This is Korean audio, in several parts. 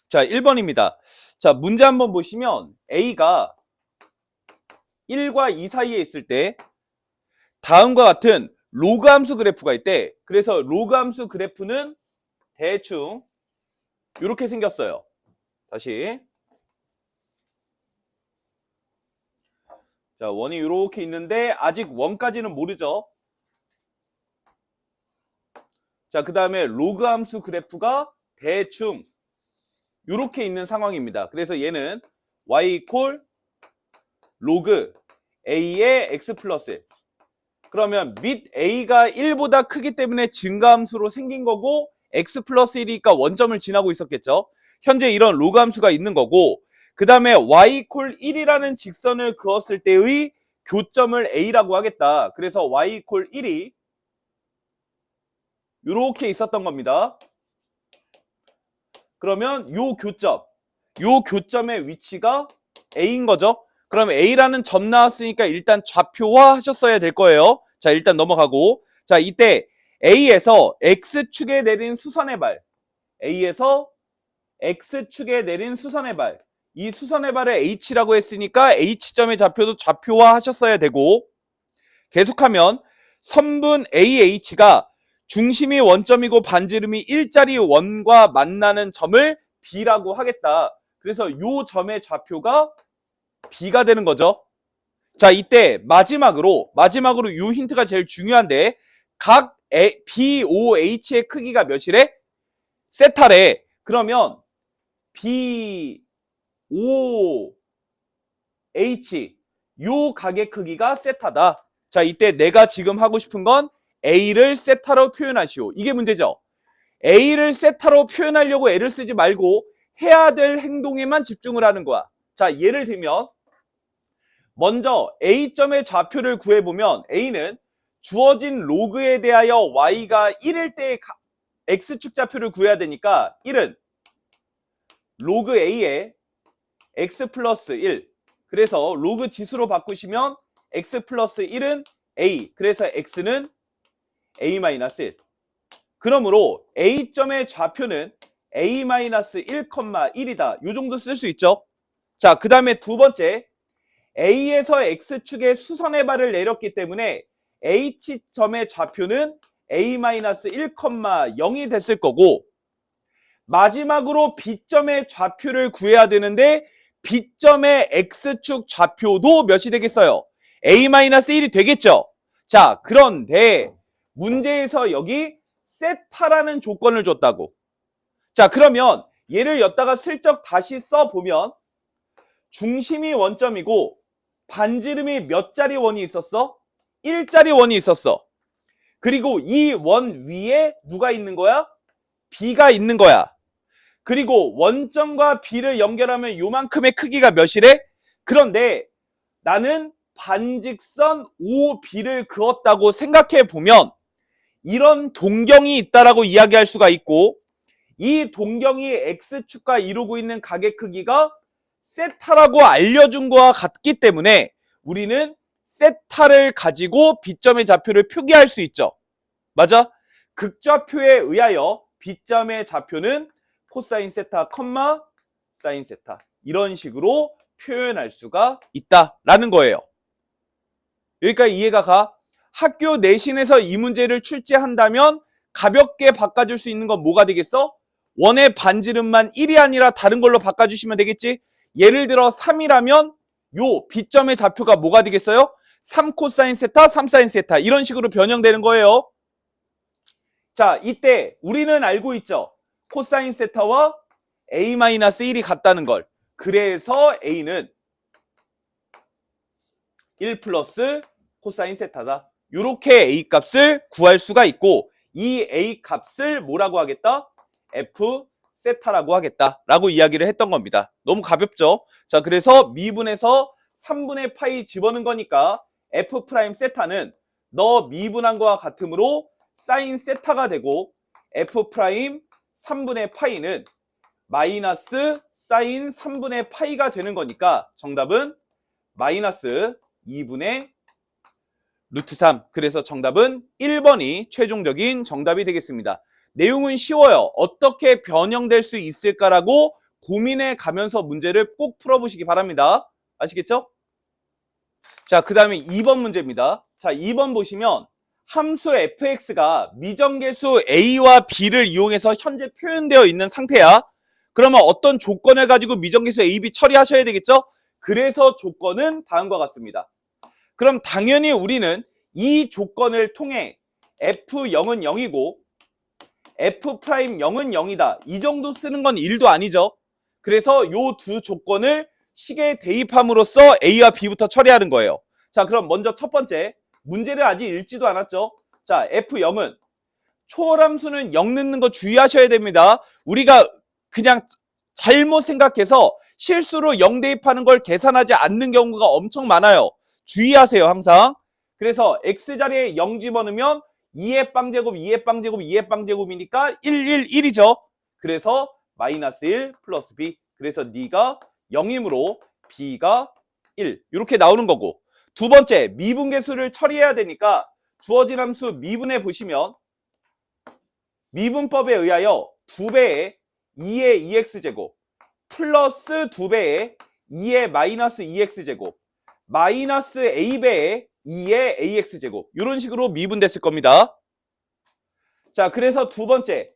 자, 1번입니다. 자, 문제 한번 보시면 A가 1과 2 사이에 있을 때 다음과 같은 로그 함수 그래프가 있대. 그래서 로그 함수 그래프는 대충 이렇게 생겼어요. 다시. 자, 원이 이렇게 있는데 아직 원까지는 모르죠. 자, 그 다음에 로그 함수 그래프가 대충 이렇게 있는 상황입니다. 그래서 얘는 y 이퀄 로그 a의 x 플러스 1. 그러면 밑 a가 1보다 크기 때문에 증가함수로 생긴 거고 x 플러스 1이니까 원점을 지나고 있었겠죠. 현재 이런 로그 함수가 있는 거고, 그 다음에 y 이퀄 1이라는 직선을 그었을 때의 교점을 a라고 하겠다. 그래서 y 이퀄 1이 이렇게 있었던 겁니다. 그러면 요 교점의 위치가 A인 거죠. 그럼 A라는 점 나왔으니까 일단 좌표화 하셨어야 될 거예요. 자, 일단 넘어가고. 자, 이때 A에서 X축에 내린 수선의 발. A에서 X축에 내린 수선의 발. 이 수선의 발을 H라고 했으니까 H점의 좌표도 좌표화 하셨어야 되고, 계속하면 선분 AH가 중심이 원점이고 반지름이 일자리 원과 만나는 점을 B라고 하겠다. 그래서 요 점의 좌표가 B가 되는 거죠. 자, 이때 마지막으로 요 힌트가 제일 중요한데, 각 BOH의 크기가 몇이래? 세타래. 그러면 BOH 요 각의 크기가 세타다. 자, 이때 내가 지금 하고 싶은 건 A를 세타로 표현하시오. 이게 문제죠. A를 세타로 표현하려고 애를 쓰지 말고 해야 될 행동에만 집중을 하는 거야. 자, 예를 들면 먼저 A점의 좌표를 구해보면 A는 주어진 로그에 대하여 Y가 1일 때의 X축 좌표를 구해야 되니까 1은 로그 A의 X 플러스 1. 그래서 로그 지수로 바꾸시면 X 플러스 1은 A. 그래서 X는 A-1. 그러므로 A점의 좌표는 A-1,1이다. 요 정도 쓸 수 있죠. 자, 그 다음에 두 번째, A에서 X축에 수선의 발을 내렸기 때문에 H점의 좌표는 A-1,0이 됐을 거고, 마지막으로 B점의 좌표를 구해야 되는데 B점의 X축 좌표도 몇이 되겠어요? A-1이 되겠죠. 자, 그런데 문제에서 여기 세타라는 조건을 줬다고. 자, 그러면 얘를 엿다가 슬쩍 다시 써보면 중심이 원점이고 반지름이 몇 자리 원이 있었어? 1자리 원이 있었어. 그리고 이 원 위에 누가 있는 거야? B가 있는 거야. 그리고 원점과 B를 연결하면 요만큼의 크기가 몇이래? 그런데 나는 반직선 OB를 그었다고 생각해 보면 이런 동경이 있다라고 이야기할 수가 있고, 이 동경이 X축과 이루고 있는 각의 크기가 세타라고 알려준 거와 같기 때문에 우리는 세타를 가지고 B점의 좌표를 표기할 수 있죠. 맞아? 극좌표에 의하여 B점의 좌표는 코사인 세타, 사인 세타, 이런 식으로 표현할 수가 있다라는 거예요. 여기까지 이해가 가? 학교 내신에서 이 문제를 출제한다면 가볍게 바꿔줄 수 있는 건 뭐가 되겠어? 원의 반지름만 1이 아니라 다른 걸로 바꿔주시면 되겠지? 예를 들어 3이라면 요 B점의 좌표가 뭐가 되겠어요? 3 코사인 세타, 3 사인 세타, 이런 식으로 변형되는 거예요. 자, 이때 우리는 알고 있죠? 코사인 세타와 A-1이 같다는 걸. 그래서 A는 1 플러스 코사인 세타다. 이렇게 A 값을 구할 수가 있고, 이 A 값을 뭐라고 하겠다? F 세타라고 하겠다 라고 이야기를 했던 겁니다. 너무 가볍죠? 자, 그래서 미분에서 3분의 파이 집어넣은 거니까 F 프라임 세타는 너 미분한 거와 같으므로 사인 세타가 되고, F 프라임 3분의 파이는 마이너스 사인 3분의 파이가 되는 거니까 정답은 마이너스 2분의 루트 3. 그래서 정답은 1번이 최종적인 정답이 되겠습니다. 내용은 쉬워요. 어떻게 변형될 수 있을까라고 고민해 가면서 문제를 꼭 풀어보시기 바랍니다. 아시겠죠? 자, 그 다음에 2번 문제입니다. 자, 2번 보시면 함수 fx가 미정계수 a와 b를 이용해서 현재 표현되어 있는 상태야. 그러면 어떤 조건을 가지고 미정계수 a, b 처리하셔야 되겠죠? 그래서 조건은 다음과 같습니다. 그럼 당연히 우리는 이 조건을 통해 f0은 0이고 f'0은 0이다. 이 정도 쓰는 건 1도 아니죠. 그래서 요 두 조건을 식에 대입함으로써 a와 b부터 처리하는 거예요. 자, 그럼 먼저 첫 번째 문제를 아직 읽지도 않았죠. 자, f0은 초월함수는 0 넣는 거 주의하셔야 됩니다. 우리가 그냥 잘못 생각해서 실수로 0 대입하는 걸 계산하지 않는 경우가 엄청 많아요. 주의하세요, 항상. 그래서 x자리에 0 집어넣으면 2의 빵제곱, 2의 빵제곱, 2의 빵제곱이니까 1, 1, 1이죠. 그래서 마이너스 1 플러스 b. 그래서 네가 0이므로 b가 1. 이렇게 나오는 거고. 두 번째, 미분계수를 처리해야 되니까 주어진 함수 미분해 보시면 미분법에 의하여 2배의 2의 2x제곱 플러스 2배의 2의 마이너스 2x제곱 마이너스 a배의 2의 ax제곱 이런 식으로 미분됐을 겁니다. 자, 그래서 두 번째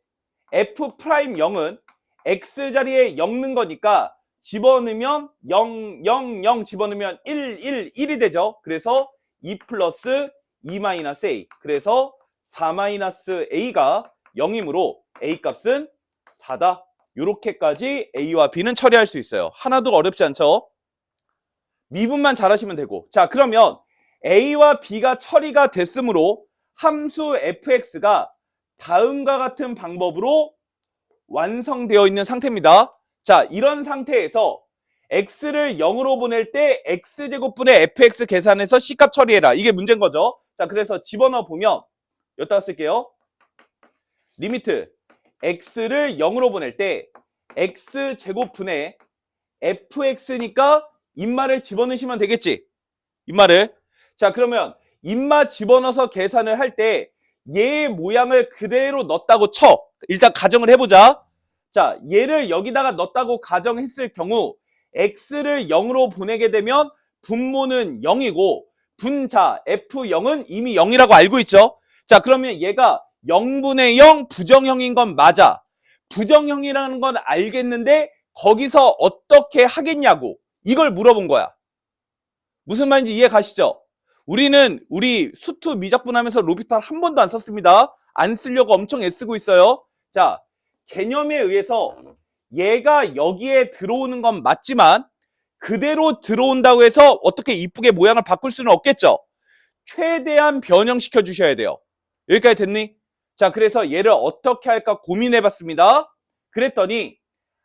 f'0은 x자리에 0 넣는 거니까 집어넣으면 0, 0, 0 집어넣으면 1, 1, 1이 되죠. 그래서 2 플러스 2 마이너스 a. 그래서 4 마이너스 a가 0이므로 a 값은 4다. 이렇게까지 a와 b는 처리할 수 있어요. 하나도 어렵지 않죠? 미분만 잘하시면 되고. 자, 그러면 a와 b가 처리가 됐으므로 함수 fx가 다음과 같은 방법으로 완성되어 있는 상태입니다. 자, 이런 상태에서 x를 0으로 보낼 때 x제곱분의 fx 계산해서 c값 처리해라. 이게 문제인 거죠. 자, 그래서 집어넣어 보면 여기다가 쓸게요. 리미트 x를 0으로 보낼 때 x제곱분의 fx니까 인마를 집어넣으시면 되겠지. 인마를. 자, 그러면 인마 집어넣어서 계산을 할 때 얘의 모양을 그대로 넣었다고 쳐. 일단 가정을 해보자. 자, 얘를 여기다가 넣었다고 가정했을 경우 x를 0으로 보내게 되면 분모는 0이고 분자 f0은 이미 0이라고 알고 있죠. 자, 그러면 얘가 0분의 0 부정형인 건 맞아. 부정형이라는 건 알겠는데 거기서 어떻게 하겠냐고 이걸 물어본 거야. 무슨 말인지 이해 가시죠? 우리 수투 미적분하면서 로피탈 한 번도 안 썼습니다. 안 쓰려고 엄청 애쓰고 있어요. 자, 개념에 의해서 얘가 여기에 들어오는 건 맞지만 그대로 들어온다고 해서 어떻게 이쁘게 모양을 바꿀 수는 없겠죠. 최대한 변형시켜 주셔야 돼요. 여기까지 됐니? 자, 그래서 얘를 어떻게 할까 고민해 봤습니다. 그랬더니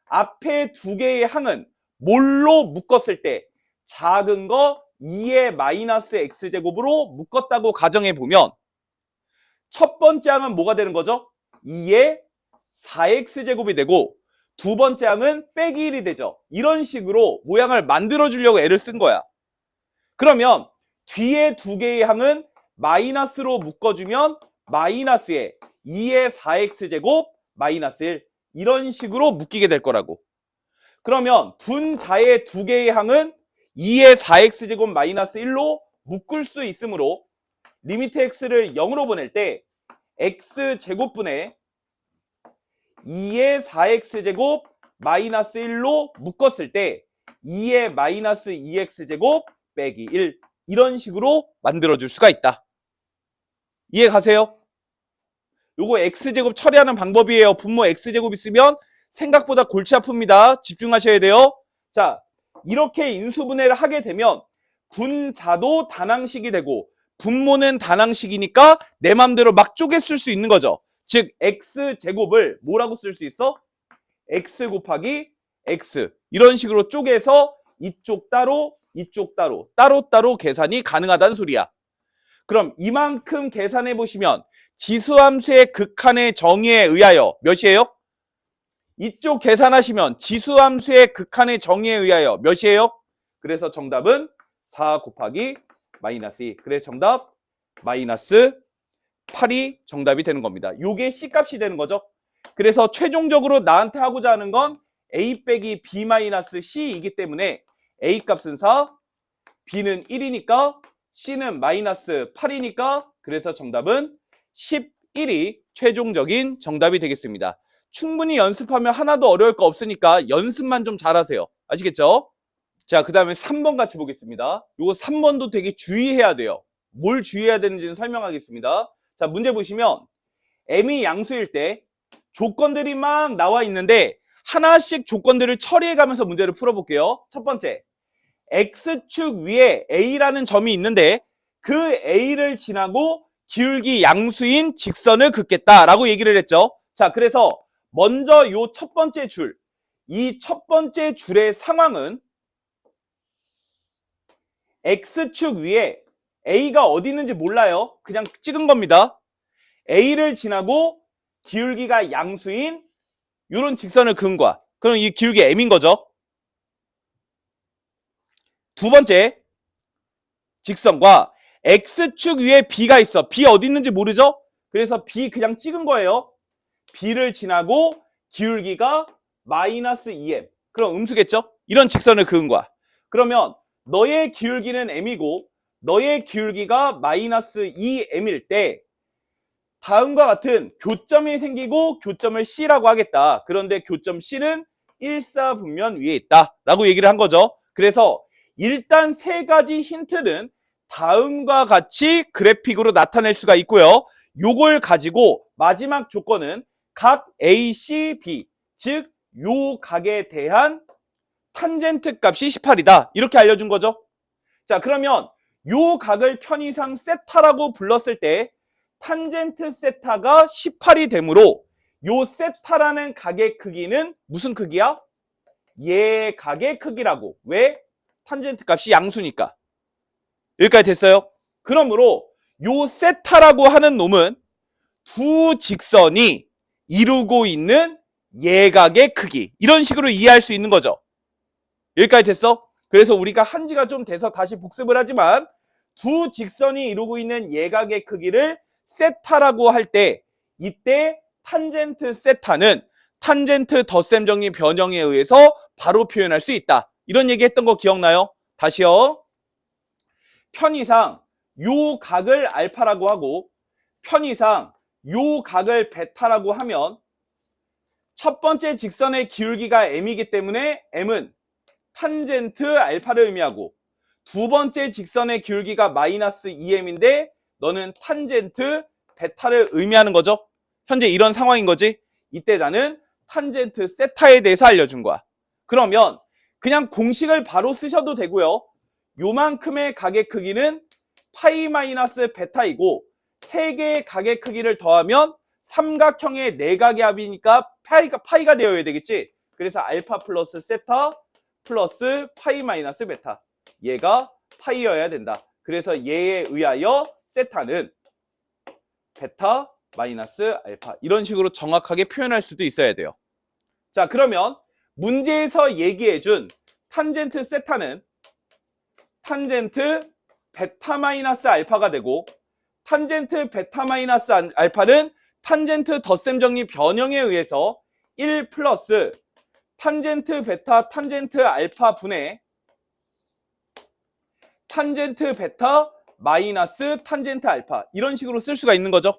앞에 두 개의 항은 뭘로 묶었을 때 작은 거 2의 마이너스 x제곱으로 묶었다고 가정해 보면 첫 번째 항은 뭐가 되는 거죠? 2의 4x제곱이 되고 두 번째 항은 빼기 1이 되죠. 이런 식으로 모양을 만들어 주려고 애를 쓴 거야. 그러면 뒤에 두 개의 항은 마이너스로 묶어주면 마이너스에 2의 4x제곱 마이너스 1 이런 식으로 묶이게 될 거라고. 그러면 분자의 두 개의 항은 2의 4x제곱 마이너스 1로 묶을 수 있으므로 리미트 x를 0으로 보낼 때 x제곱분의 2의 4x제곱 마이너스 1로 묶었을 때 2의 마이너스 2x제곱 빼기 1 이런 식으로 만들어줄 수가 있다. 이해 가세요? 요거 x제곱 처리하는 방법이에요. 분모 x제곱 있으면 생각보다 골치 아픕니다. 집중하셔야 돼요. 자, 이렇게 인수분해를 하게 되면 분자도 단항식이 되고 분모는 단항식이니까 내 맘대로 막 쪼개 쓸 수 있는 거죠. 즉 x제곱을 뭐라고 쓸 수 있어? x 곱하기 x 이런 식으로 쪼개서 이쪽 따로 이쪽 따로 따로따로 계산이 가능하다는 소리야. 그럼 이만큼 계산해 보시면 지수함수의 극한의 정의에 의하여 몇이에요? 이쪽 계산하시면 지수함수의 극한의 정의에 의하여 몇이에요? 그래서 정답은 4 곱하기 마이너스 2. 그래서 정답 마이너스 8이 정답이 되는 겁니다. 요게 C값이 되는 거죠. 그래서 최종적으로 나한테 하고자 하는 건 A 빼기 B 마이너스 C이기 때문에 A 값은 4, B는 1이니까 C는 마이너스 8이니까 그래서 정답은 11이 최종적인 정답이 되겠습니다. 충분히 연습하면 하나도 어려울 거 없으니까 연습만 좀 잘하세요. 아시겠죠? 자, 그 다음에 3번 같이 보겠습니다. 요거 3번도 되게 주의해야 돼요. 뭘 주의해야 되는지는 설명하겠습니다. 자, 문제 보시면 m이 양수일 때 조건들이 막 나와 있는데 하나씩 조건들을 처리해 가면서 문제를 풀어볼게요. 첫 번째, x축 위에 a라는 점이 있는데 그 a를 지나고 기울기 양수인 직선을 긋겠다라고 얘기를 했죠. 자, 그래서 먼저 요 첫 번째 줄, 이 첫 번째 줄의 상황은 x축 위에 a가 어디 있는지 몰라요. 그냥 찍은 겁니다. a를 지나고 기울기가 양수인 이런 직선을 그은 거야. 그럼 이 기울기 m인 거죠. 두 번째 직선과 x축 위에 b가 있어. b 어디 있는지 모르죠? 그래서 b 그냥 찍은 거예요. b를 지나고 기울기가 마이너스 2m. 그럼 음수겠죠? 이런 직선을 그은 거야. 그러면 너의 기울기는 m이고 너의 기울기가 마이너스 2m일 때 다음과 같은 교점이 생기고 교점을 C라고 하겠다. 그런데 교점 C는 일사분면 위에 있다 라고 얘기를 한 거죠. 그래서 일단 세 가지 힌트는 다음과 같이 그래픽으로 나타낼 수가 있고요. 요걸 가지고 마지막 조건은 각 A, C, B, 즉 요 각에 대한 탄젠트 값이 18이다. 이렇게 알려준 거죠. 자, 그러면 요 각을 편의상 세타라고 불렀을 때 탄젠트 세타가 18이 되므로 요 세타라는 각의 크기는 무슨 크기야? 얘 각의 크기라고. 왜? 탄젠트 값이 양수니까. 여기까지 됐어요? 그러므로 요 세타라고 하는 놈은 두 직선이 이루고 있는 예각의 크기. 이런 식으로 이해할 수 있는 거죠. 여기까지 됐어? 그래서 우리가 한지가 좀 돼서 다시 복습을 하지만 두 직선이 이루고 있는 예각의 크기를 세타라고 할 때 이때 탄젠트 세타는 탄젠트 덧셈 정리 변형에 의해서 바로 표현할 수 있다. 이런 얘기 했던 거 기억나요? 다시요. 편의상 요 각을 알파라고 하고 편의상 요 각을 베타라고 하면 첫 번째 직선의 기울기가 m이기 때문에 m은 탄젠트 알파를 의미하고 두 번째 직선의 기울기가 마이너스 2m인데 너는 탄젠트 베타를 의미하는 거죠. 현재 이런 상황인 거지. 이때 나는 탄젠트 세타에 대해서 알려준 거야. 그러면 그냥 공식을 바로 쓰셔도 되고요. 요만큼의 각의 크기는 파이 마이너스 베타이고 세 개의 각의 크기를 더하면 삼각형의 내각의 합이니까 파이가 되어야 되겠지. 그래서 알파 플러스 세타 플러스 파이 마이너스 베타. 얘가 파이여야 된다. 그래서 얘에 의하여 세타는 베타 마이너스 알파. 이런 식으로 정확하게 표현할 수도 있어야 돼요. 자, 그러면 문제에서 얘기해준 탄젠트 세타는 탄젠트 베타 마이너스 알파가 되고 탄젠트 베타 마이너스 알파는 탄젠트 덧셈 정리 변형에 의해서 1 플러스 탄젠트 베타 탄젠트 알파 분의 탄젠트 베타 마이너스 탄젠트 알파 이런 식으로 쓸 수가 있는 거죠.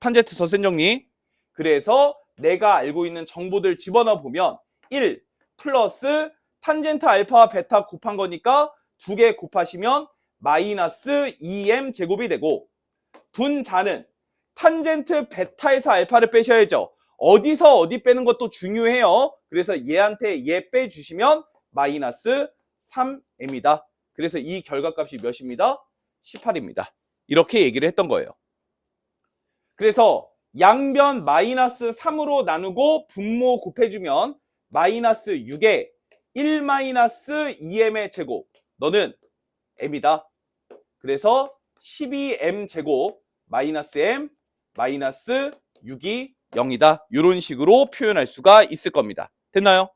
탄젠트 덧셈 정리. 그래서 내가 알고 있는 정보들 집어넣어 보면 1 플러스 탄젠트 알파와 베타 곱한 거니까 두 개 곱하시면 마이너스 2m 제곱이 되고 분자는 탄젠트 베타에서 알파를 빼셔야죠. 어디서 어디 빼는 것도 중요해요. 그래서 얘한테 얘 빼주시면 마이너스 3m이다. 그래서 이 결과값이 몇입니다? 18입니다. 이렇게 얘기를 했던 거예요. 그래서 양변 마이너스 3으로 나누고 분모 곱해주면 마이너스 6에 1 마이너스 2m의 제곱. 너는 m이다. 그래서 12m 제곱 마이너스 m 마이너스 6이 0이다. 이런 식으로 표현할 수가 있을 겁니다. 됐나요?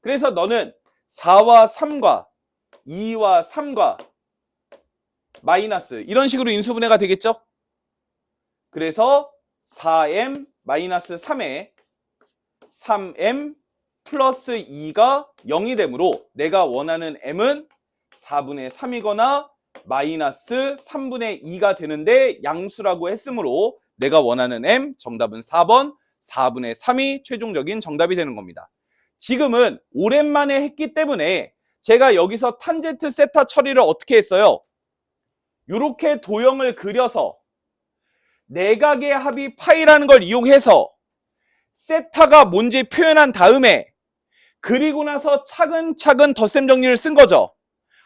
그래서 너는 4와 3과 2와 3과 마이너스 이런 식으로 인수분해가 되겠죠? 그래서 4m 마이너스 3에 3m 플러스 2가 0이 되므로 내가 원하는 m은 4분의 3이거나 마이너스 3분의 2가 되는데 양수라고 했으므로 내가 원하는 m 정답은 4번 4분의 3이 최종적인 정답이 되는 겁니다. 지금은 오랜만에 했기 때문에 제가 여기서 탄젠트 세타 처리를 어떻게 했어요? 이렇게 도형을 그려서 내각의 합이 파이라는 걸 이용해서 세타가 뭔지 표현한 다음에 그리고 나서 차근차근 덧셈 정리를 쓴 거죠.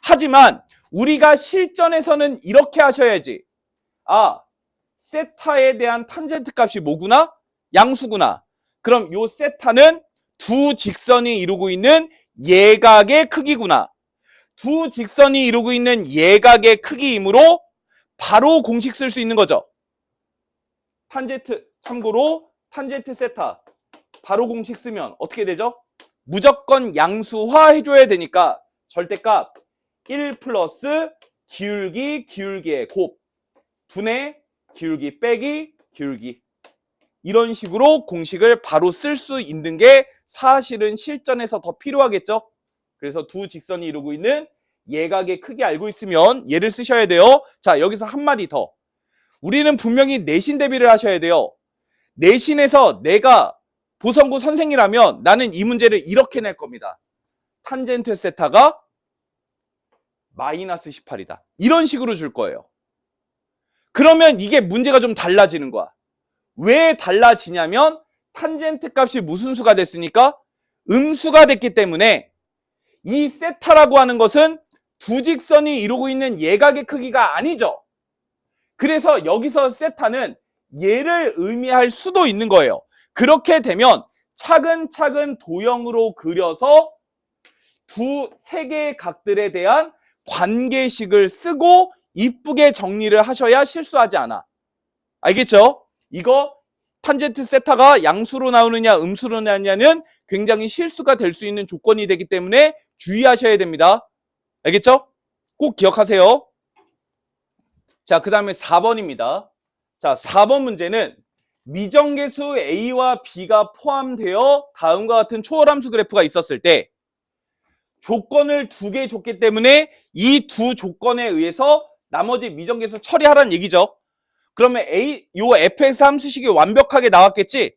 하지만 우리가 실전에서는 이렇게 하셔야지. 아, 세타에 대한 탄젠트 값이 뭐구나? 양수구나. 그럼 요 세타는 두 직선이 이루고 있는 예각의 크기구나. 두 직선이 이루고 있는 예각의 크기이므로 바로 공식 쓸 수 있는 거죠. 탄젠트, 참고로 탄젠트 세타 바로 공식 쓰면 어떻게 되죠? 무조건 양수화 해줘야 되니까 절대값 1 플러스 기울기의 곱 분의 기울기 빼기 기울기, 이런 식으로 공식을 바로 쓸 수 있는 게 사실은 실전에서 더 필요하겠죠. 그래서 두 직선이 이루고 있는 예각의 크기 알고 있으면 얘를 쓰셔야 돼요. 자, 여기서 한마디 더. 우리는 분명히 내신 대비를 하셔야 돼요. 내신에서 내가 보성고 선생이라면 나는 이 문제를 이렇게 낼 겁니다. 탄젠트 세타가 마이너스 18이다. 이런 식으로 줄 거예요. 그러면 이게 문제가 좀 달라지는 거야. 왜 달라지냐면 탄젠트 값이 무슨 수가 됐으니까 음수가 됐기 때문에 이 세타라고 하는 것은 두 직선이 이루고 있는 예각의 크기가 아니죠. 그래서 여기서 세타는 얘를 의미할 수도 있는 거예요. 그렇게 되면 차근차근 도형으로 그려서 세 개의 각들에 대한 관계식을 쓰고 이쁘게 정리를 하셔야 실수하지 않아. 알겠죠? 이거 탄젠트 세타가 양수로 나오느냐 음수로 나오느냐는 굉장히 실수가 될 수 있는 조건이 되기 때문에 주의하셔야 됩니다. 알겠죠? 꼭 기억하세요. 자, 그 다음에 4번입니다. 자, 4번 문제는 미정계수 A와 B가 포함되어 다음과 같은 초월함수 그래프가 있었을 때 조건을 2개 줬기 때문에 이 두 조건에 의해서 나머지 미정계수 처리하라는 얘기죠. 그러면 요 fx 함수식이 완벽하게 나왔겠지?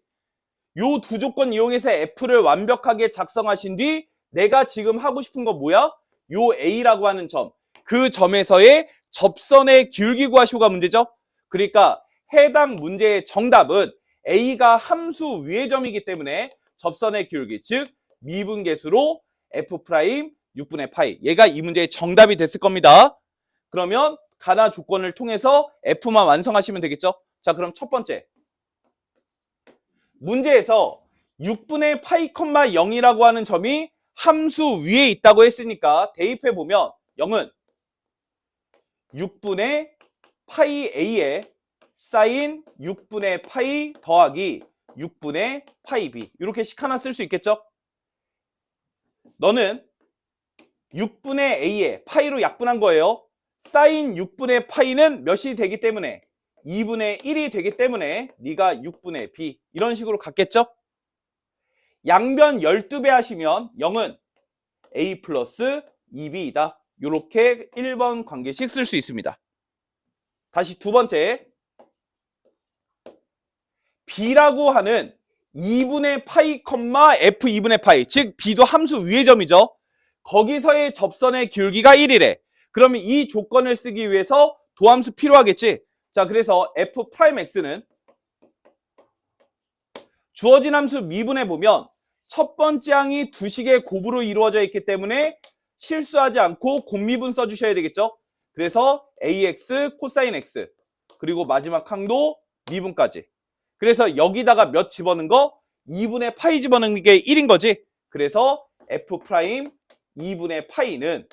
요 두 조건 이용해서 f를 완벽하게 작성하신 뒤 내가 지금 하고 싶은 거 뭐야? 요 a라고 하는 점, 그 점에서의 접선의 기울기 구하시오가 문제죠. 그러니까 해당 문제의 정답은 a가 함수 위의 점이기 때문에 접선의 기울기, 즉 미분계수로 f' 6분의 파이, 얘가 이 문제의 정답이 됐을 겁니다. 그러면 가나 조건을 통해서 f만 완성하시면 되겠죠. 자, 그럼 첫 번째 문제에서 6분의 파이, 0이라고 하는 점이 함수 위에 있다고 했으니까 대입해보면 0은 6분의 파이 a에 사인 6분의 파이 더하기 6분의 파이 b, 이렇게 식 하나 쓸 수 있겠죠. 너는 6분의 a에 파이로 약분한 거예요. 사인 6분의 파이는 몇이 되기 때문에 2분의 1이 되기 때문에 네가 6분의 b, 이런 식으로 갔겠죠. 양변 12배 하시면 0은 a 플러스 2b이다. 이렇게 1번 관계식 쓸 수 있습니다. 다시 두 번째, b라고 하는 2분의 파이, f 2분의 파이, 즉 b도 함수 위의 점이죠. 거기서의 접선의 기울기가 1이래. 그러면 이 조건을 쓰기 위해서 도함수 필요하겠지. 자, 그래서 f'x는 주어진 함수 미분해 보면 첫 번째 항이 두 식의 곱으로 이루어져 있기 때문에 실수하지 않고 곱미분 써주셔야 되겠죠. 그래서 ax 코사인 x, 그리고 마지막 항도 미분까지. 그래서 여기다가 몇 집어넣은 거? 2분의 파이 집어넣는 게 1인 거지. 그래서 f' 2분의 파이는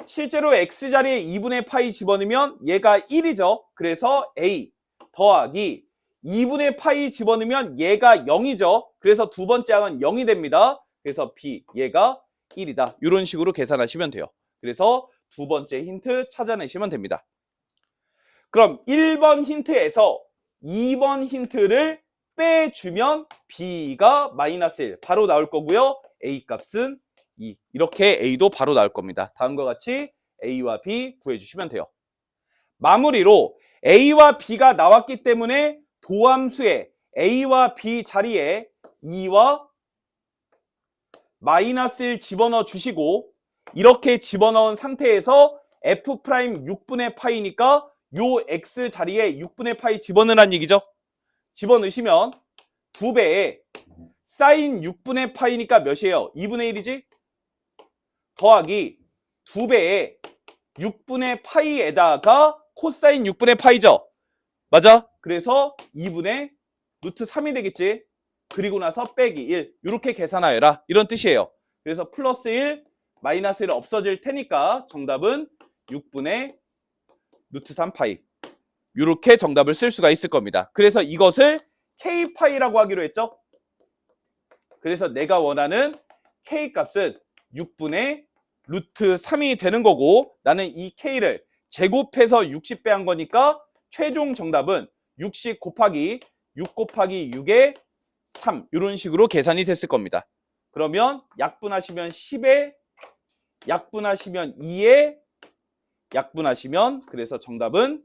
실제로 x자리에 2분의 파이 집어넣으면 얘가 1이죠. 그래서 a 더하기 2분의 파이 집어넣으면 얘가 0이죠. 그래서 두 번째 항은 0이 됩니다. 그래서 b, 얘가 1이다. 이런 식으로 계산하시면 돼요. 그래서 두 번째 힌트 찾아내시면 됩니다. 그럼 1번 힌트에서 2번 힌트를 빼주면 B가 마이너스 1 바로 나올 거고요. A 값은 2. 이렇게 A도 바로 나올 겁니다. 다음과 같이 A와 B 구해주시면 돼요. 마무리로 A와 B가 나왔기 때문에 도함수의 A와 B 자리에 2와 마이너스 1 집어넣어 주시고 이렇게 집어넣은 상태에서 F' 6분의 파이니까 요 X 자리에 6분의 파이 집어넣으란 얘기죠. 집어넣으시면 2배에 사인 6분의 파이니까 몇이에요? 2분의 1이지? 더하기 2배에 6분의 파이에다가 코사인 6분의 파이죠? 맞아? 그래서 2분의 루트 3이 되겠지? 그리고 나서 빼기 1 이렇게 계산하여라 이런 뜻이에요. 그래서 플러스 1 마이너스 1 없어질 테니까 정답은 6분의 루트 3파이 이렇게 정답을 쓸 수가 있을 겁니다. 그래서 이것을 K파이라고 하기로 했죠. 그래서 내가 원하는 K값은 6분의 루트 3이 되는 거고 나는 이 K를 제곱해서 60 빼한 거니까 최종 정답은 60 곱하기 6 곱하기 6의 3 이런 식으로 계산이 됐을 겁니다. 그러면 약분하시면 10에 약분하시면 2에 약분하시면 그래서 정답은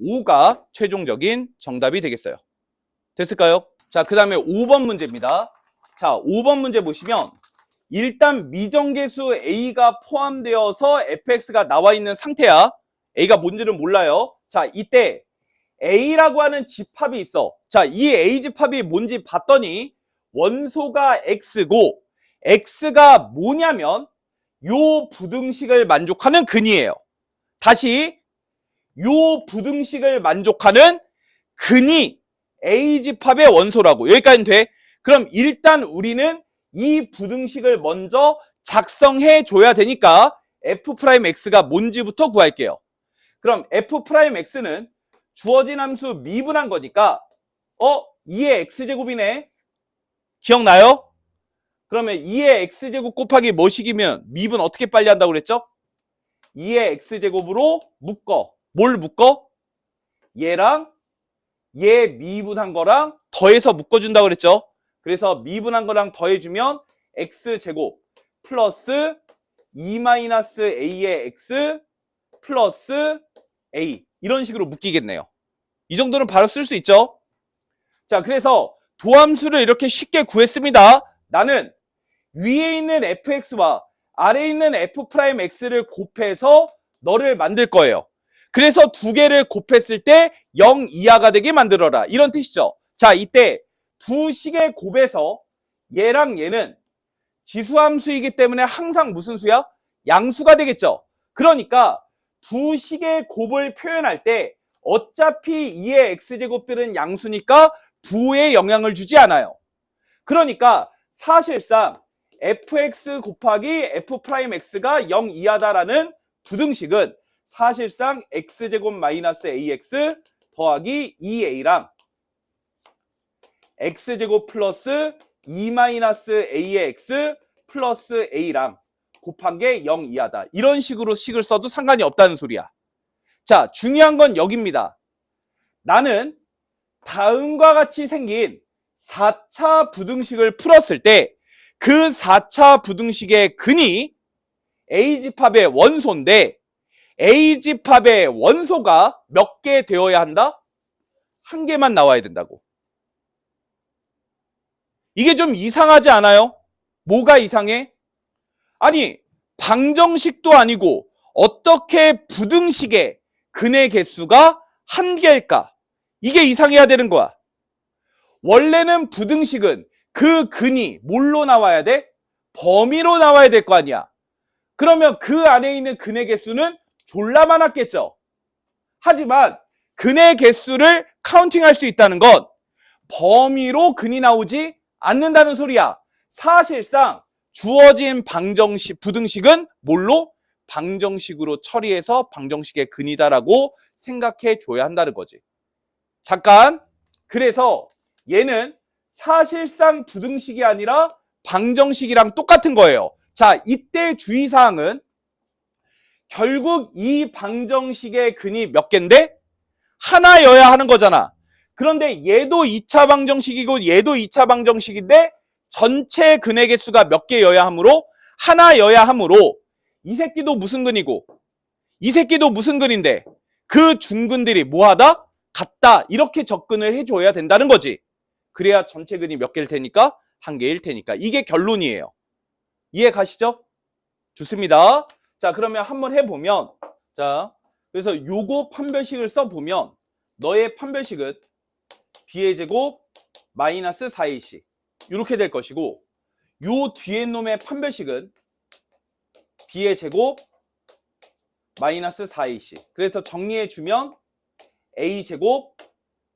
5가 최종적인 정답이 되겠어요. 됐을까요? 자, 그 다음에 5번 문제입니다. 자, 5번 문제 보시면 일단 미정계수 A가 포함되어서 fx가 나와 있는 상태야. A가 뭔지를 몰라요. 자, 이때 A라고 하는 집합이 있어. 자, 이 A 집합이 뭔지 봤더니 원소가 X고 X가 뭐냐면 요 부등식을 만족하는 근이에요. 다시 요 부등식을 만족하는 근이 A 집합의 원소라고. 여기까지는 돼. 그럼 일단 우리는 이 부등식을 먼저 작성해 줘야 되니까 F'X가 뭔지부터 구할게요. 그럼 F'X는 주어진 함수 미분한 거니까 2의 X제곱이네. 기억나요? 그러면 2의 X제곱 곱하기 뭐식이면 미분 어떻게 빨리 한다고 그랬죠? 2의 X제곱으로 묶어. 뭘 묶어? 얘랑 얘 미분한 거랑 더해서 묶어준다고 그랬죠? 그래서 미분한 거랑 더해주면 X제곱 플러스 2-A의 X 플러스 A 이런 식으로 묶이겠네요. 이 정도는 바로 쓸 수 있죠? 자, 그래서 도함수를 이렇게 쉽게 구했습니다. 나는 위에 있는 fx와 아래에 있는 f'x를 곱해서 너를 만들 거예요. 그래서 두 개를 곱했을 때 0 이하가 되게 만들어라. 이런 뜻이죠. 자, 이때 두 식의 곱에서 얘랑 얘는 지수함수이기 때문에 항상 무슨 수야? 양수가 되겠죠. 그러니까 두 식의 곱을 표현할 때 어차피 2의 x제곱들은 양수니까 부호에 영향을 주지 않아요. 그러니까 사실상 fx 곱하기 f'x가 0 이하다라는 부등식은 사실상 x제곱 마이너스 ax 더하기 2a랑 x제곱 플러스 2-a의 x 플러스 a랑 곱한 게 0 이하다. 이런 식으로 식을 써도 상관이 없다는 소리야. 자, 중요한 건 여기입니다. 나는 다음과 같이 생긴 4차 부등식을 풀었을 때 그 4차 부등식의 근이 A집합의 원소인데 A집합의 원소가 몇 개 되어야 한다? 한 개만 나와야 된다고. 이게 좀 이상하지 않아요? 뭐가 이상해? 아니, 방정식도 아니고 어떻게 부등식의 근의 개수가 한 개일까? 이게 이상해야 되는 거야. 원래는 부등식은 그 근이 뭘로 나와야 돼? 범위로 나와야 될 거 아니야. 그러면 그 안에 있는 근의 개수는 졸라 많았겠죠. 하지만 근의 개수를 카운팅할 수 있다는 건 범위로 근이 나오지 않는다는 소리야. 사실상 주어진 방정식, 부등식은 뭘로? 방정식으로 처리해서 방정식의 근이다라고 생각해 줘야 한다는 거지. 잠깐. 그래서 얘는 사실상 부등식이 아니라 방정식이랑 똑같은 거예요. 자, 이때 주의사항은 결국 이 방정식의 근이 몇 개인데? 하나여야 하는 거잖아. 그런데 얘도 2차 방정식이고 얘도 2차 방정식인데 전체 근의 개수가 몇 개여야 하므로 하나여야 하므로 이 새끼도 무슨 근이고 이 새끼도 무슨 근인데 그 중근들이 뭐하다? 같다. 이렇게 접근을 해줘야 된다는 거지. 그래야 전체 근이 몇 개일 테니까? 한 개일 테니까. 이게 결론이에요. 이해 가시죠? 좋습니다. 자, 그러면 한번 해보면, 자, 그래서 요거 판별식을 써보면 너의 판별식은 b의 제곱 마이너스 4ac 이렇게 될 것이고, 요 뒤에 놈의 판별식은 b의 제곱 마이너스 4ac. 그래서 정리해주면 a 제곱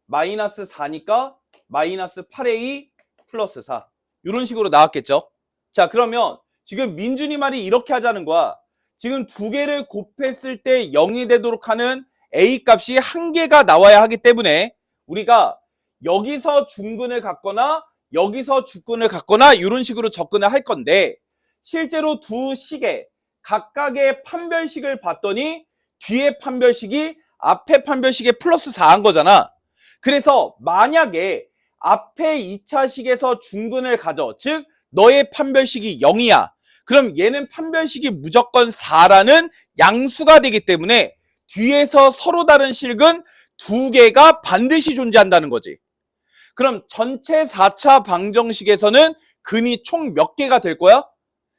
마이너스 4니까 마이너스 8a 플러스 4. 이런 식으로 나왔겠죠. 자, 그러면 지금 민준이 말이 이렇게 하자는 거야. 지금 두 개를 곱했을 때 0이 되도록 하는 a 값이 한 개가 나와야 하기 때문에 우리가 여기서 중근을 갖거나 여기서 주근을 갖거나 이런 식으로 접근을 할 건데, 실제로 두 식의 각각의 판별식을 봤더니 뒤에 판별식이 앞에 판별식에 플러스 4한 거잖아. 그래서 만약에 앞에 2차 식에서 중근을 가져, 즉 너의 판별식이 0이야. 그럼 얘는 판별식이 무조건 4라는 양수가 되기 때문에 뒤에서 서로 다른 식은 두 개가 반드시 존재한다는 거지. 그럼 전체 4차 방정식에서는 근이 총 몇 개가 될 거야?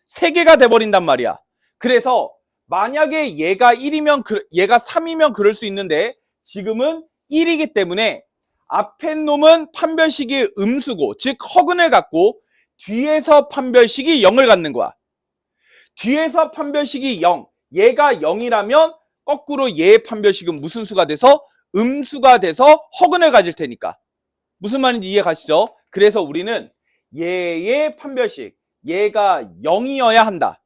3개가 돼버린단 말이야. 그래서 만약에 얘가 1이면 얘가 3이면 그럴 수 있는데 지금은 1이기 때문에 앞에 놈은 판별식이 음수고, 즉 허근을 갖고 뒤에서 판별식이 0을 갖는 거야. 뒤에서 판별식이 0, 얘가 0이라면 거꾸로 얘의 판별식은 무슨 수가 돼서? 음수가 돼서 허근을 가질 테니까. 무슨 말인지 이해 가시죠? 그래서 우리는 얘의 판별식, 얘가 0이어야 한다.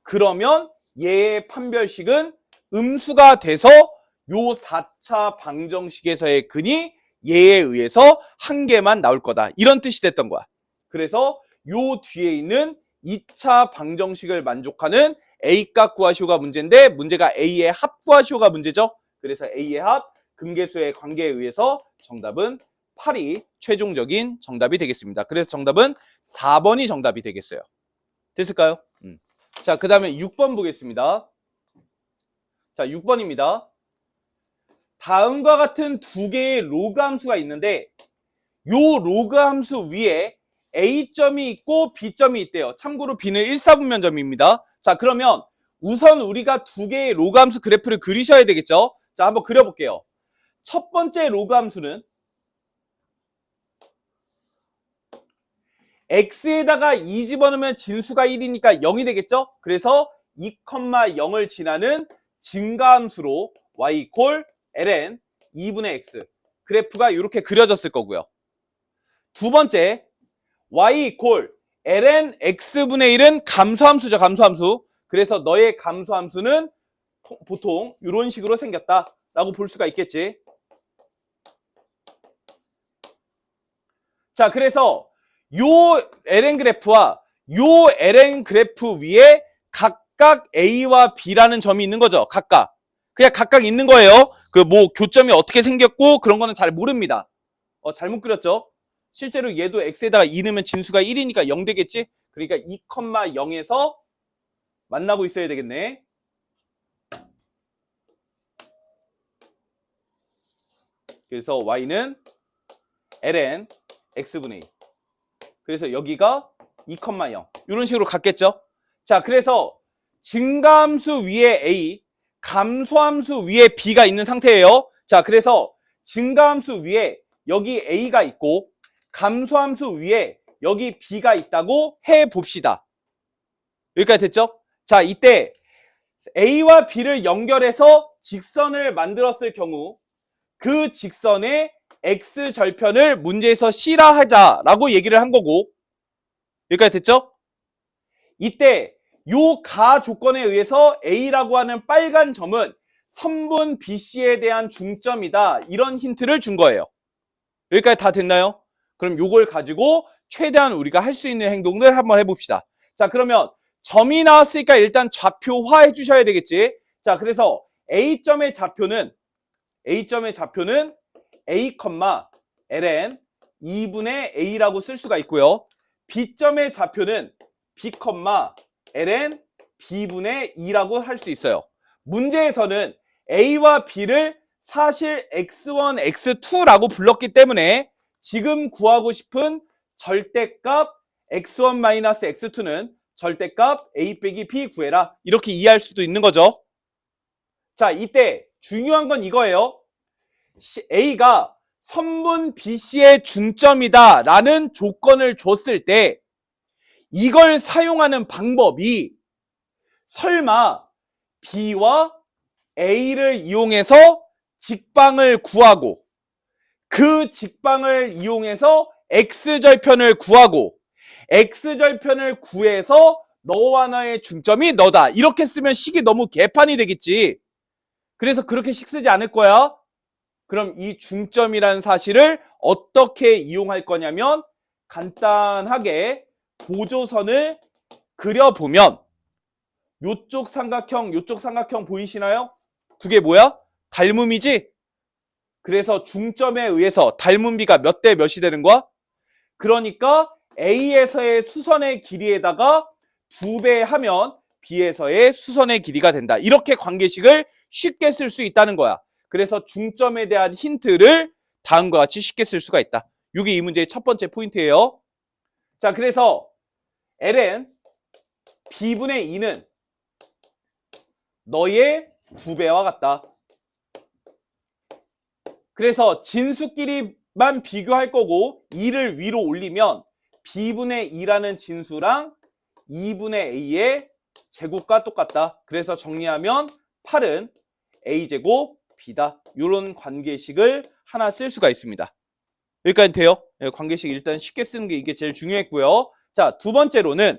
그러면 얘의 판별식은 음수가 돼서 요 4차 방정식에서의 근이 얘에 의해서 한 개만 나올 거다. 이런 뜻이 됐던 거야. 그래서 요 뒤에 있는 2차 방정식을 만족하는 A값 구하시오가 문제인데, 문제가 A의 합 구하시오가 문제죠. 그래서 A의 합, 근계수의 관계에 의해서 정답은 8이 최종적인 정답이 되겠습니다. 그래서 정답은 4번이 정답이 되겠어요. 됐을까요? 자, 그 다음에 6번 보겠습니다. 자, 6번입니다. 다음과 같은 두 개의 로그 함수가 있는데 요 로그 함수 위에 A점이 있고 B점이 있대요. 참고로 B는 1사분면점입니다. 자, 그러면 우선 우리가 두 개의 로그 함수 그래프를 그리셔야 되겠죠? 자, 한번 그려볼게요. 첫 번째 로그 함수는 x에다가 2 집어넣으면 진수가 1이니까 0이 되겠죠? 그래서 2,0을 지나는 증가함수로 y 이퀄 ln 2분의 x 그래프가 이렇게 그려졌을 거고요. 두 번째 y 이퀄 ln x분의 1은 감소함수죠. 감소함수. 그래서 너의 감소함수는 보통 이런 식으로 생겼다 라고 볼 수가 있겠지. 자, 그래서 요 ln 그래프와 요 ln 그래프 위에 각각 a와 b라는 점이 있는 거죠. 각각. 그냥 각각 있는 거예요. 그 뭐 교점이 어떻게 생겼고 그런 거는 잘 모릅니다. 잘못 그렸죠. 실제로 얘도 x에다가 2 넣으면 진수가 1이니까 0 되겠지. 그러니까 2,0에서 만나고 있어야 되겠네. 그래서 y는 ln x분의 2. 그래서 여기가 2,0 이런 식으로 갔겠죠. 자, 그래서 증가함수 위에 a, 감소함수 위에 b가 있는 상태예요. 자, 그래서 증가함수 위에 여기 a가 있고 감소함수 위에 여기 b가 있다고 해봅시다. 여기까지 됐죠? 자, 이때 a와 b를 연결해서 직선을 만들었을 경우 그 직선의 x절편을 문제에서 C라 하자라고 얘기를 한 거고, 여기까지 됐죠? 이때 요 가 조건에 의해서 A라고 하는 빨간 점은 선분 BC에 대한 중점이다. 이런 힌트를 준 거예요. 여기까지 다 됐나요? 그럼 요걸 가지고 최대한 우리가 할 수 있는 행동들 한번 해봅시다. 자, 그러면 점이 나왔으니까 일단 좌표화 해주셔야 되겠지. 자, 그래서 A점의 좌표는 A, A, ln 2분의 a라고 쓸 수가 있고요. B점의 좌표는 b, ln b분의 2라고 할 수 있어요. 문제에서는 a와 b를 사실 x1, x2라고 불렀기 때문에 지금 구하고 싶은 절대값 x1-x2는 절대값 a 빼기 b 구해라. 이렇게 이해할 수도 있는 거죠. 자, 이때 중요한 건 이거예요. A가 선분 BC의 중점이다 라는 조건을 줬을 때 이걸 사용하는 방법이 설마 B와 A를 이용해서 직방을 구하고 그 직방을 이용해서 X절편을 구하고 X절편을 구해서 너와 나의 중점이 너다. 이렇게 쓰면 식이 너무 개판이 되겠지. 그래서 그렇게 식 쓰지 않을 거야. 그럼 이 중점이라는 사실을 어떻게 이용할 거냐면 간단하게 보조선을 그려보면 요쪽 삼각형 보이시나요? 두 개 뭐야? 닮음이지? 그래서 중점에 의해서 닮은 비가 몇 대 몇이 되는 거야? 그러니까 A에서의 수선의 길이에다가 2배 하면 B에서의 수선의 길이가 된다. 이렇게 관계식을 쉽게 쓸 수 있다는 거야. 그래서 중점에 대한 힌트를 다음과 같이 쉽게 쓸 수가 있다. 이게 이 문제의 첫 번째 포인트예요. 자, 그래서 ln b분의 2는 너의 2배와 같다. 그래서 진수끼리만 비교할 거고 2를 위로 올리면 b분의 2라는 진수랑 2분의 a의 제곱과 똑같다. 그래서 정리하면 8은 a제곱 b다. 이런 관계식을 하나 쓸 수가 있습니다. 여기까지 돼요? 관계식 일단 쉽게 쓰는 게 이게 제일 중요했고요. 자, 두 번째로는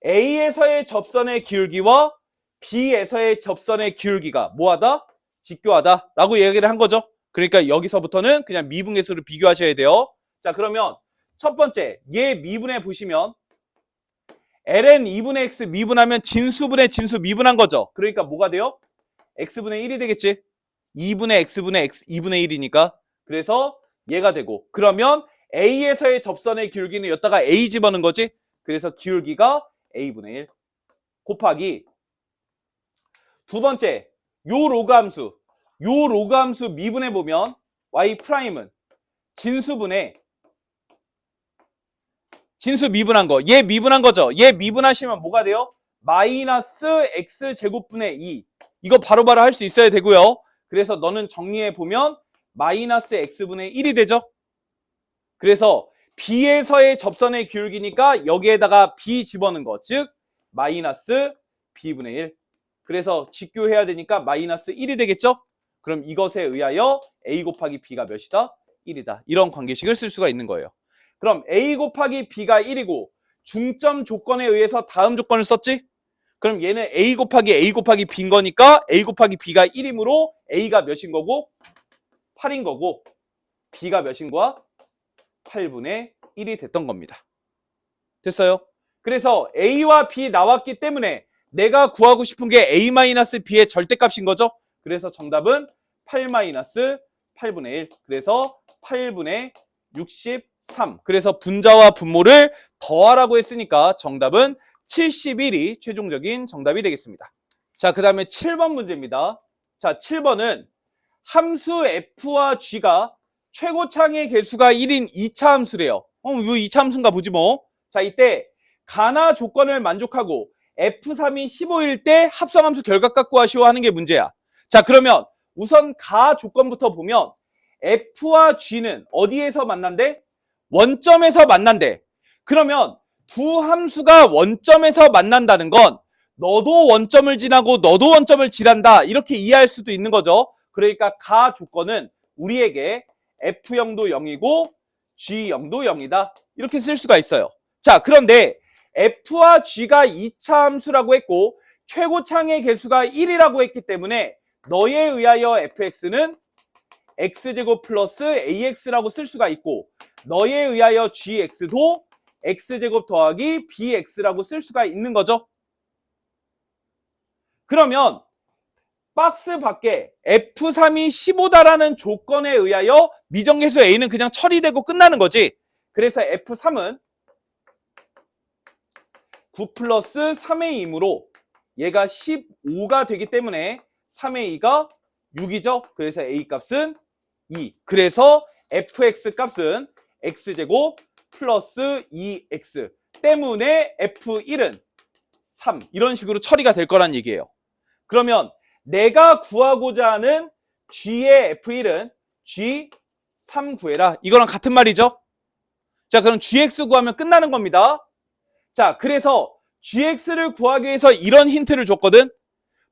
A에서의 접선의 기울기와 B에서의 접선의 기울기가 뭐하다? 직교하다 라고 얘기를 한 거죠. 그러니까 여기서부터는 그냥 미분계수를 비교하셔야 돼요. 자, 그러면 첫 번째 얘 미분해 보시면 ln 2분의 x 미분하면 진수분의 진수 미분한 거죠. 그러니까 뭐가 돼요? x분의 1이 되겠지. 2분의 x분의 x 2분의 1이니까. 그래서 얘가 되고 그러면 A에서의 접선의 기울기는 여기다가 A 집어넣은 거지. 그래서 기울기가 A분의 1 곱하기 두 번째 요 로그 함수 미분해 보면 y''은 진수분의 진수 미분한 거. 얘 미분한 거죠. 얘 미분하시면 뭐가 돼요? 마이너스 x제곱분의 2. 이거 바로바로 할 수 있어야 되고요. 그래서 너는 정리해 보면 마이너스 x분의 1이 되죠. 그래서 B에서의 접선의 기울기니까 여기에다가 B 집어넣은 거. 즉 마이너스 B분의 1. 그래서 직교해야 되니까 마이너스 1이 되겠죠. 그럼 이것에 의하여 A 곱하기 B가 몇이다? 1이다. 이런 관계식을 쓸 수가 있는 거예요. 그럼 A 곱하기 B가 1이고 중점 조건에 의해서 다음 조건을 썼지? 그럼 얘는 A 곱하기 B인 거니까 A 곱하기 B가 1이므로 A가 몇인 거고? 8인 거고 B가 몇인 거야? 8분의 1이 됐던 겁니다. 됐어요? 그래서 A와 B 나왔기 때문에 내가 구하고 싶은 게 A-B의 절대값인 거죠? 그래서 정답은 8-8분의 1. 그래서 8분의 63. 그래서 분자와 분모를 더하라고 했으니까 정답은 71이 최종적인 정답이 되겠습니다. 자, 그 다음에 7번 문제입니다. 자, 7번은 함수 f와 g가 최고창의 개수가 1인 2차 함수래요. 이거 2차 함수인가 보지 뭐. 자, 이때 가나 조건을 만족하고 F3이 15일 때 합성함수 결과값 구하시오 하는 게 문제야. 자, 그러면 우선 가 조건부터 보면 F와 G는 어디에서 만난대? 원점에서 만난대. 그러면 두 함수가 원점에서 만난다는 건 너도 원점을 지나고 너도 원점을 지난다. 이렇게 이해할 수도 있는 거죠. 그러니까 가 조건은 우리에게 F0도 0이고 G0도 0이다. 이렇게 쓸 수가 있어요. 자, 그런데 F와 G가 2차 함수라고 했고 최고창의 개수가 1이라고 했기 때문에 너에 의하여 fx는 x제곱 플러스 ax라고 쓸 수가 있고 너에 의하여 gx도 x제곱 더하기 bx라고 쓸 수가 있는 거죠. 그러면 박스 밖에 F3이 15다라는 조건에 의하여 미정계수 A는 그냥 처리되고 끝나는 거지. 그래서 F3은 9 플러스 3의 2이므로 얘가 15가 되기 때문에 3의 2가 6이죠. 그래서 A 값은 2. 그래서 fx 값은 x제곱 플러스 2x 때문에 f1은 3. 이런 식으로 처리가 될 거란 얘기예요. 그러면 내가 구하고자 하는 g의 f1은 g3 구해라. 이거랑 같은 말이죠. 자, 그럼 gx 구하면 끝나는 겁니다. 자, 그래서 gx를 구하기 위해서 이런 힌트를 줬거든.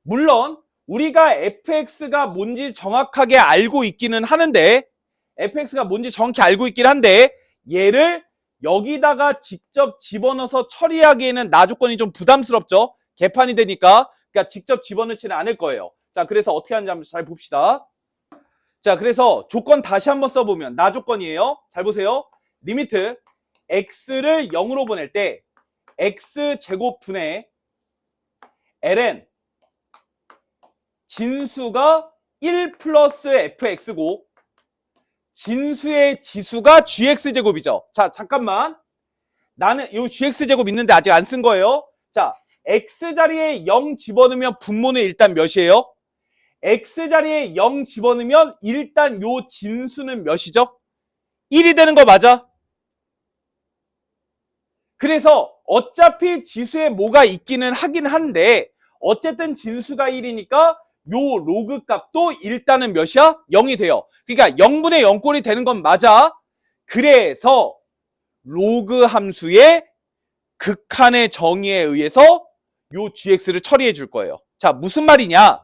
물론 우리가 fx가 뭔지 정확하게 알고 있기는 하는데 fx가 뭔지 정확히 알고 있긴 한데 얘를 여기다가 직접 집어넣어서 처리하기에는 나 조건이 좀 부담스럽죠. 개판이 되니까. 그러니까 직접 집어넣지는 않을 거예요. 자, 그래서 어떻게 하는지 한번 잘 봅시다. 자, 그래서 조건 다시 한번 써보면 나 조건이에요. 잘 보세요. 리미트 x를 0으로 보낼 때 x제곱분의 ln 진수가 1 플러스 fx고 진수의 지수가 gx제곱이죠. 자, 잠깐만. 나는 이 gx제곱 있는데 아직 안 쓴 거예요. 자, x자리에 0 집어넣으면 분모는 일단 몇이에요? x자리에 0 집어넣으면 일단 요 진수는 몇이죠? 1이 되는 거 맞아? 그래서 어차피 지수에 뭐가 있기는 하긴 한데 어쨌든 진수가 1이니까 요 로그 값도 일단은 몇이야? 0이 돼요. 그러니까 0분의 0꼴이 되는 건 맞아. 그래서 로그 함수의 극한의 정의에 의해서 요 gx를 처리해 줄 거예요. 자, 무슨 말이냐?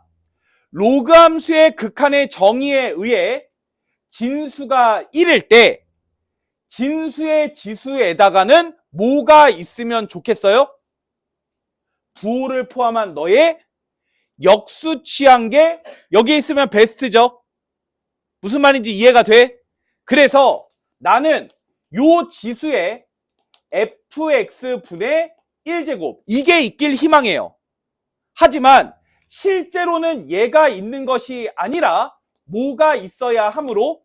로그 함수의 극한의 정의에 의해 진수가 1일 때 진수의 지수에다가는 뭐가 있으면 좋겠어요? 부호를 포함한 너의 역수 취한 게 여기에 있으면 베스트죠. 무슨 말인지 이해가 돼? 그래서 나는 요 지수에 fx분의 1제곱 이게 있길 희망해요. 하지만 실제로는 얘가 있는 것이 아니라 뭐가 있어야 하므로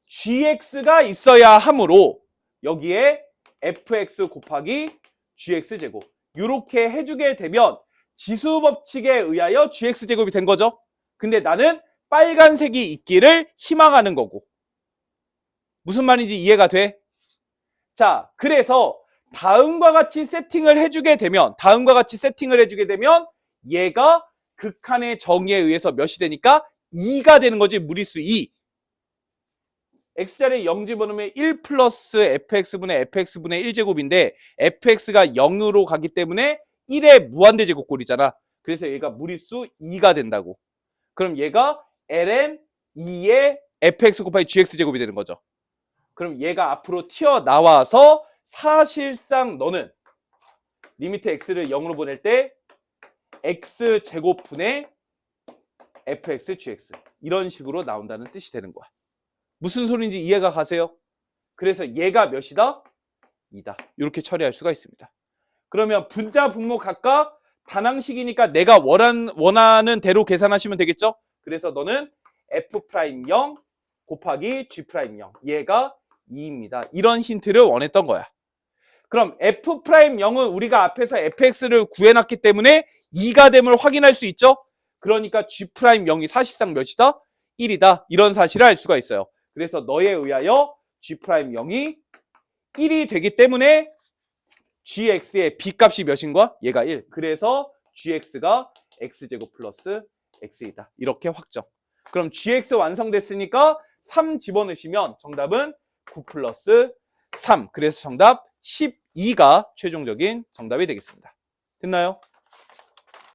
gx가 있어야 하므로 여기에 fx 곱하기 gx제곱 이렇게 해주게 되면 지수 법칙에 의하여 gx제곱이 된 거죠. 근데 나는 빨간색이 있기를 희망하는 거고. 무슨 말인지 이해가 돼? 자, 그래서 다음과 같이 세팅을 해주게 되면 얘가 극한의 정의에 의해서 몇이 되니까 2가 되는 거지. 무리수 2. x자리에 0 집어넣으면 1 플러스 fx분의 fx분의 1제곱인데 fx가 0으로 가기 때문에 1의 무한대제곱꼴이잖아. 그래서 얘가 무리수 2가 된다고. 그럼 얘가 ln 2의 fx 곱하기 gx제곱이 되는 거죠. 그럼 얘가 앞으로 튀어나와서 사실상 너는 리미트 x를 0으로 보낼 때 x제곱분의 fx gx 이런 식으로 나온다는 뜻이 되는 거야. 무슨 소리인지 이해가 가세요? 그래서 얘가 몇이다? 2다. 이렇게 처리할 수가 있습니다. 그러면 분자 분모 각각 단항식이니까 내가 원하는 대로 계산하시면 되겠죠? 그래서 너는 f'0 곱하기 g'0 얘가 2입니다. 이런 힌트를 원했던 거야. 그럼 f'0은 우리가 앞에서 fx를 구해놨기 때문에 2가 됨을 확인할 수 있죠? 그러니까 g'0이 사실상 몇이다? 1이다. 이런 사실을 알 수가 있어요. 그래서 너에 의하여 g'0이 1이 되기 때문에 gx의 b값이 몇인 거야? 얘가 1. 그래서 gx가 x제곱 플러스 x이다. 이렇게 확정. 그럼 gx 완성됐으니까 3 집어넣으시면 정답은 9 플러스 3. 그래서 정답 12가 최종적인 정답이 되겠습니다. 됐나요?